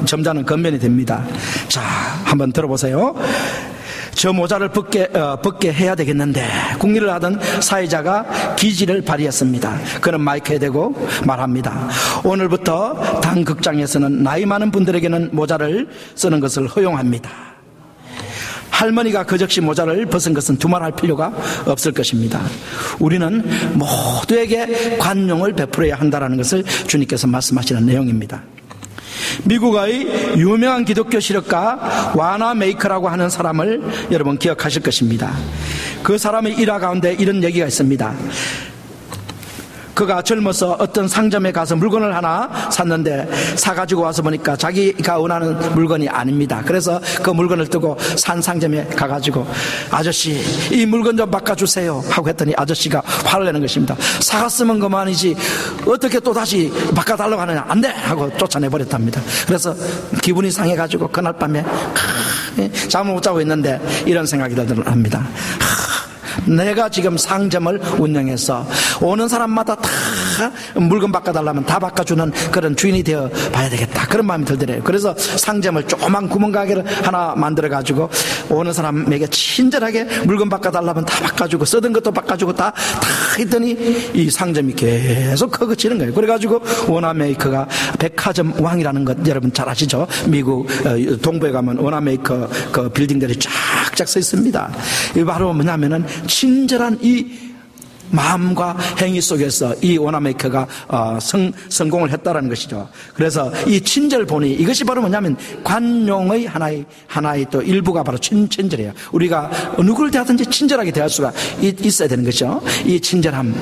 점잖은 건면이 됩니다. 자, 한번 들어보세요. 저 모자를 벗게 해야 되겠는데 궁리를 하던 사회자가 기지를 발휘했습니다. 그는 마이크에 대고 말합니다. 오늘부터 당 극장에서는 나이 많은 분들에게는 모자를 쓰는 것을 허용합니다. 할머니가 그 즉시 모자를 벗은 것은 두말할 필요가 없을 것입니다. 우리는 모두에게 관용을 베풀어야 한다는 것을 주님께서 말씀하시는 내용입니다. 미국의 유명한 기독교 실업가 와나 메이커라고 하는 사람을 여러분 기억하실 것입니다. 그 사람의 일화 가운데 이런 얘기가 있습니다. 그가 젊어서 어떤 상점에 가서 물건을 하나 샀는데 사가지고 와서 보니까 자기가 원하는 물건이 아닙니다. 그래서 그 물건을 두고 산 상점에 가가지고 아저씨 이 물건 좀 바꿔주세요 하고 했더니 아저씨가 화를 내는 것입니다. 사갔으면 그만이지 어떻게 또 다시 바꿔달라고 하느냐, 안 돼 하고 쫓아내버렸답니다. 그래서 기분이 상해가지고 그날 밤에 잠을 못 자고 있는데 이런 생각이 들합니다. 내가 지금 상점을 운영해서 오는 사람마다 다 물건 바꿔달라면 다 바꿔주는 그런 주인이 되어 봐야 되겠다, 그런 마음이 들더래요. 그래서 상점을 조그만 구멍가게를 하나 만들어가지고 오는 사람에게 친절하게 물건 바꿔달라면 다 바꿔주고 쓰던 것도 바꿔주고 다 했더니 이 상점이 계속 커지는 거예요. 그래가지고 워나메이커가 백화점 왕이라는 것 여러분 잘 아시죠? 미국 동부에 가면 워나메이커 그 빌딩들이 쫙쫙 서 있습니다. 이 바로 뭐냐면은 친절한 이 마음과 행위 속에서 이 워나메이커가 성공을 했다라는 것이죠. 그래서 이 친절 본의, 이것이 바로 뭐냐면 관용의 하나의 또 일부가 바로 친절이에요. 우리가 누구를 대하든지 친절하게 대할 수가 있어야 되는 것이죠. 이 친절함,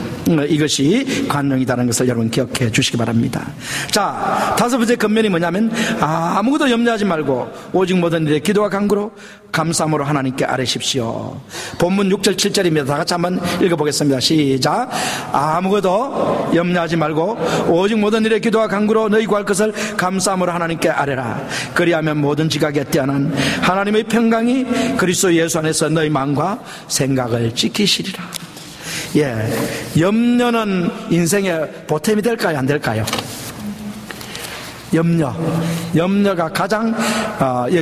이것이 관용이라는 것을 여러분 기억해 주시기 바랍니다. 자, 다섯 번째 권면이 뭐냐면 아무것도 염려하지 말고 오직 모든 일에 기도와 간구로 감사함으로 하나님께 아뢰십시오. 본문 6절 7절입니다. 다 같이 한번 읽어보겠습니다. 시작. 아무것도 염려하지 말고 오직 모든 일에 기도와 간구로 너희 구할 것을 감사함으로 하나님께 아뢰라. 그리하면 모든 지각에 뛰어난 하나님의 평강이 그리스도 예수 안에서 너희 마음과 생각을 지키시리라. 예, 염려는 인생의 보탬이 될까요, 안 될까요? 염려가 가장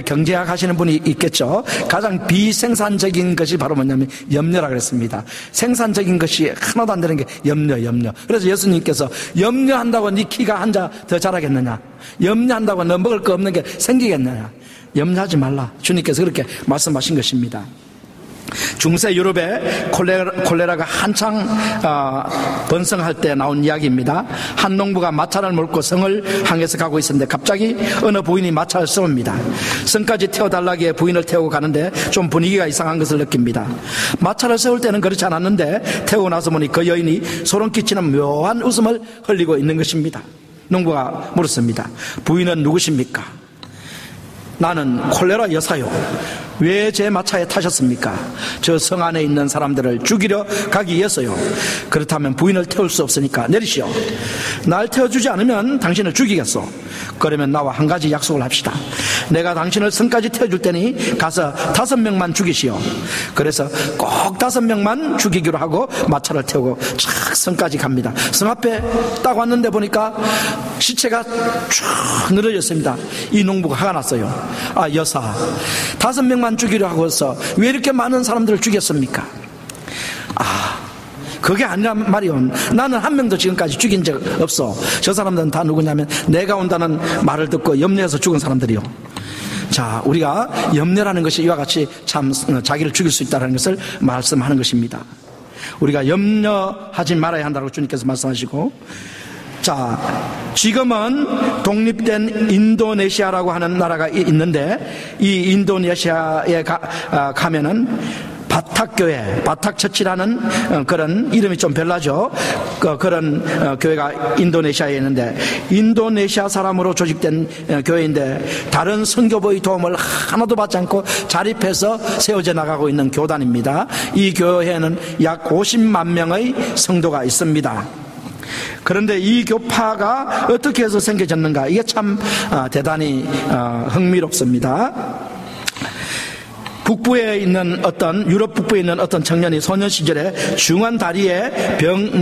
경제학 하시는 분이 있겠죠. 가장 비생산적인 것이 바로 뭐냐면 염려라 그랬습니다. 생산적인 것이 하나도 안 되는 게 염려. 그래서 예수님께서 염려한다고 네 키가 한 자 더 자라겠느냐, 염려한다고 너 먹을 거 없는 게 생기겠느냐, 염려하지 말라, 주님께서 그렇게 말씀하신 것입니다. 중세 유럽에 콜레라가 한창 번성할 때 나온 이야기입니다. 한 농부가 마차를 몰고 성을 향해서 가고 있었는데 갑자기 어느 부인이 마차를 세웁니다. 성까지 태워달라기에 부인을 태우고 가는데 좀 분위기가 이상한 것을 느낍니다. 마차를 세울 때는 그렇지 않았는데 태우고 나서 보니 그 여인이 소름 끼치는 묘한 웃음을 흘리고 있는 것입니다. 농부가 물었습니다. 부인은 누구십니까? 나는 콜레라 여사요. 왜 제 마차에 타셨습니까? 저 성 안에 있는 사람들을 죽이려 가기 위해서요. 그렇다면 부인을 태울 수 없으니까 내리시오. 날 태워주지 않으면 당신을 죽이겠소. 그러면 나와 한 가지 약속을 합시다. 내가 당신을 성까지 태워줄 테니 가서 5명만 죽이시오. 그래서 꼭 5명만 죽이기로 하고 마차를 태우고 착 성까지 갑니다. 성 앞에 딱 왔는데 보니까 시체가 쭉 늘어졌습니다. 이 농부가 화가 났어요. 아, 여사, 5명만 죽이려 하고서 왜 이렇게 많은 사람들을 죽였습니까? 그게 아니란 말이요. 나는 한 명도 지금까지 죽인 적 없어. 저 사람들은 다 누구냐면 내가 온다는 말을 듣고 염려해서 죽은 사람들이요. 자, 우리가 염려라는 것이 이와 같이 참 자기를 죽일 수 있다는 것을 말씀하는 것입니다. 우리가 염려하지 말아야 한다고 주님께서 말씀하시고, 자, 지금은 독립된 인도네시아라고 하는 나라가 있는데 이 인도네시아에 가면은 바탁교회, 바탁처치라는 그런 이름이 좀 별나죠. 그런 교회가 인도네시아에 있는데 인도네시아 사람으로 조직된 교회인데 다른 선교부의 도움을 하나도 받지 않고 자립해서 세워져 나가고 있는 교단입니다. 이 교회에는 약 50만 명의 성도가 있습니다. 그런데 이 교파가 어떻게 해서 생겨졌는가, 이게 참 대단히 흥미롭습니다. 북부에 있는 유럽 북부에 있는 어떤 청년이 소년 시절에 중한 다리에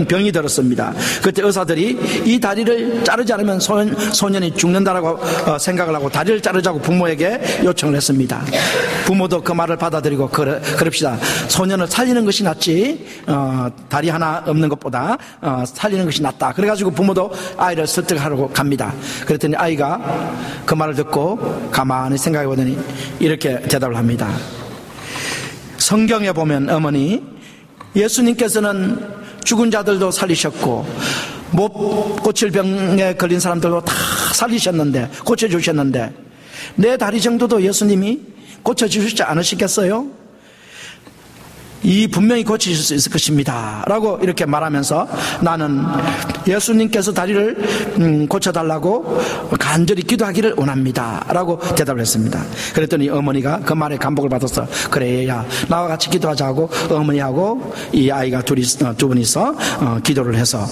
병이 들었습니다. 그때 의사들이 이 다리를 자르지 않으면 소년이 죽는다라고 생각을 하고 다리를 자르자고 부모에게 요청을 했습니다. 부모도 그 말을 받아들이고 그럽시다. 소년을 살리는 것이 낫지 다리 하나 없는 것보다 살리는 것이 낫다. 그래가지고 부모도 아이를 설득하려고 갑니다. 그랬더니 아이가 그 말을 듣고 가만히 생각해 보더니 이렇게 대답을 합니다. 성경에 보면 어머니, 예수님께서는 죽은 자들도 살리셨고 못 고칠 병에 걸린 사람들도 다 살리셨는데, 고쳐주셨는데 내 다리 정도도 예수님이 고쳐주시지 않으시겠어요? 이 분명히 고치실 수 있을 것입니다 라고 이렇게 말하면서 나는 예수님께서 다리를 고쳐달라고 간절히 기도하기를 원합니다 라고 대답을 했습니다. 그랬더니 어머니가 그 말에 감복을 받아서 그래 얘야 나와 같이 기도하자고 어머니하고 이 아이가 두 분이서 기도를 해서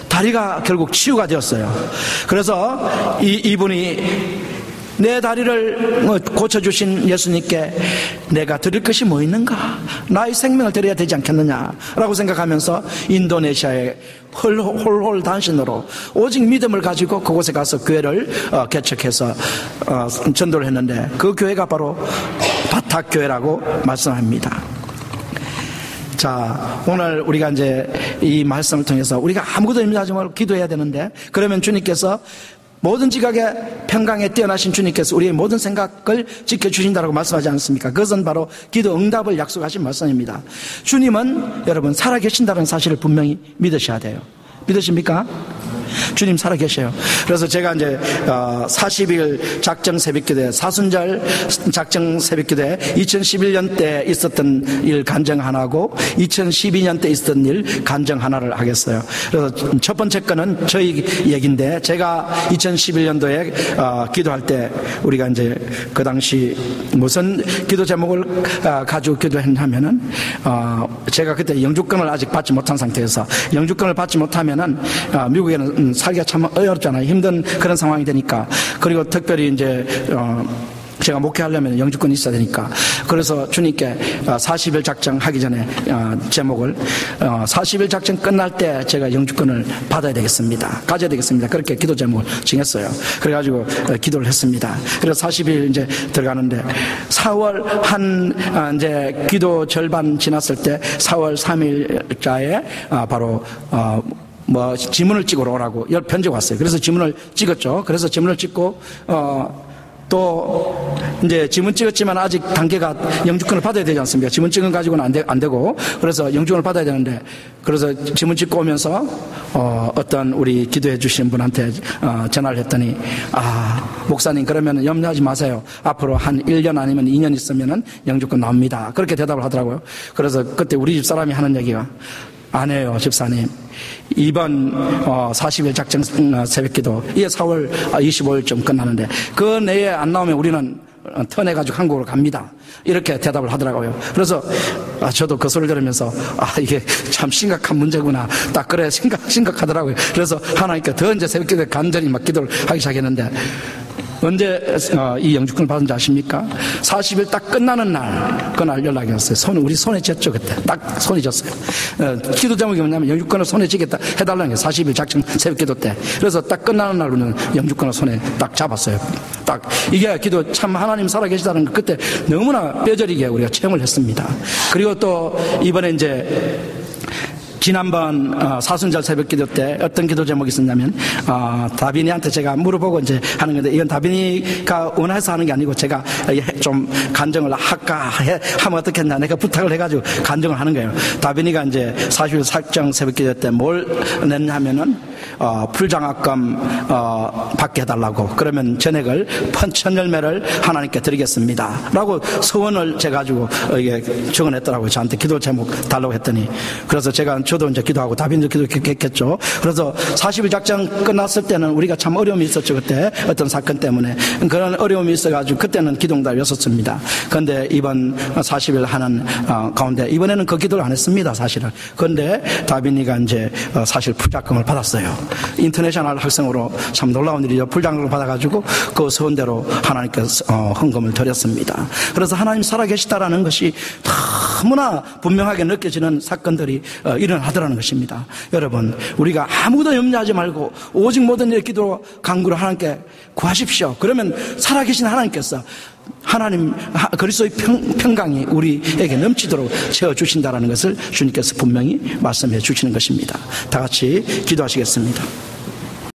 다리가 결국 치유가 되었어요. 그래서 이분이 내 다리를 고쳐주신 예수님께 내가 드릴 것이 뭐 있는가? 나의 생명을 드려야 되지 않겠느냐라고 생각하면서 인도네시아의 홀홀 단신으로 오직 믿음을 가지고 그곳에 가서 교회를 개척해서 전도를 했는데 그 교회가 바로 바탁교회라고 말씀합니다. 자, 오늘 우리가 이제 이 말씀을 통해서 우리가 아무것도 의미하지 말고 기도해야 되는데, 그러면 주님께서 모든 지각에 평강에 뛰어나신 주님께서 우리의 모든 생각을 지켜주신다고 말씀하지 않습니까? 그것은 바로 기도 응답을 약속하신 말씀입니다. 주님은 여러분 살아계신다는 사실을 분명히 믿으셔야 돼요. 믿으십니까? 주님 살아계셔요. 그래서 제가 이제 40일 작정 새벽기도회, 사순절 작정 새벽기도회 2011년 때 있었던 일 간증 하나고 2012년 때 있었던 일 간증 하나를 하겠어요. 그래서 첫 번째 거는 저희 얘기인데, 제가 2011년도에 기도할 때 우리가 이제 그 당시 무슨 기도 제목을 가지고 기도했냐면은 제가 그때 영주권을 아직 받지 못한 상태에서, 영주권을 받지 못하면은 미국에는 살기가 참 어렵잖아요. 힘든 그런 상황이 되니까. 그리고 특별히 이제 제가 목회하려면 영주권이 있어야 되니까. 그래서 주님께 40일 작정하기 전에 제목을 40일 작정 끝날 때 제가 영주권을 받아야 되겠습니다, 가져야 되겠습니다, 그렇게 기도 제목을 정했어요. 그래가지고 기도를 했습니다. 그래서 40일 이제 들어가는데 4월 이제 기도 절반 지났을 때 4월 3일자에 바로 지문을 찍으러 오라고 편지가 왔어요. 그래서 지문을 찍었죠. 그래서 지문을 찍고 또 이제 지문 찍었지만 아직 단계가 영주권을 받아야 되지 않습니까? 지문 찍은 가지고는 안 되고, 그래서 영주권을 받아야 되는데, 그래서 지문 찍고 오면서 어떤 우리 기도해 주신 분한테 전화를 했더니, 목사님 그러면 염려하지 마세요. 앞으로 한 1년 아니면 2년 있으면은 영주권 나옵니다. 그렇게 대답을 하더라고요. 그래서 그때 우리 집 사람이 하는 얘기가, 아니에요, 집사님. 이번 40일 작정 새벽기도 이게 4월 25일쯤 끝나는데 그 내에 안 나오면 우리는 턴해가지고 한국으로 갑니다. 이렇게 대답을 하더라고요. 그래서 저도 그 소리를 들으면서 이게 참 심각한 문제구나. 딱 그래 심각하더라고요. 그래서 하나님께 더 이제 새벽기도에 간절히 막 기도를 하기 시작했는데, 언제 이 영주권을 받은지 아십니까? 40일 딱 끝나는 날, 그날 연락이 왔어요. 우리 손에 쥐었죠, 그때. 딱 손에 쥐었어요. 기도 제목이 뭐냐면 영주권을 손에 쥐겠다 해달라는 게 40일 작정 새벽 기도 때. 그래서 딱 끝나는 날 우리는 영주권을 손에 딱 잡았어요. 딱. 이게 기도 참 하나님 살아계시다는 거 그때 너무나 뼈저리게 우리가 체험을 했습니다. 그리고 또 이번에 이제 지난번 사순절 새벽 기도 때 어떤 기도 제목이 있었냐면, 다빈이한테 제가 물어보고 이제 하는 건데, 이건 다빈이가 원해서 하는 게 아니고 제가 좀 간증을 하면 어떻겠냐, 내가 부탁을 해가지고 간증을 하는 거예요. 다빈이가 이제 40일 작정 새벽 기도 때 뭘 냈냐면은 풀장학금 받게 해달라고, 그러면 전액을 천열매를 하나님께 드리겠습니다 라고 소원을 제가 가지고 이게 적어냈더라고요. 저한테 기도 제목 달라고 했더니. 그래서 저도 이제 기도하고 다빈도 기도했겠죠. 그래서 40일 작정 끝났을 때는 우리가 참 어려움이 있었죠. 그때 어떤 사건 때문에 그런 어려움이 있어가지고 그때는 기도응답이었었습니다. 그런데 이번 40일 하는 가운데 이번에는 그 기도를 안 했습니다, 사실은. 그런데 다빈이가 이제 사실 풀작금을 받았어요. 인터내셔널 학생으로 참 놀라운 일이죠. 불장을 받아가지고 그 서원대로 하나님께서 헌금을 드렸습니다. 그래서 하나님 살아계시다라는 것이 너무나 분명하게 느껴지는 사건들이 일어나더라는 것입니다. 여러분, 우리가 아무도 염려하지 말고 오직 모든 일 기도로 간구를 하나님께 구하십시오. 그러면 살아계신 하나님께서 하나님 그리스도의 평강이 우리에게 넘치도록 채워주신다는 것을 주님께서 분명히 말씀해 주시는 것입니다. 다 같이 기도하시겠습니다.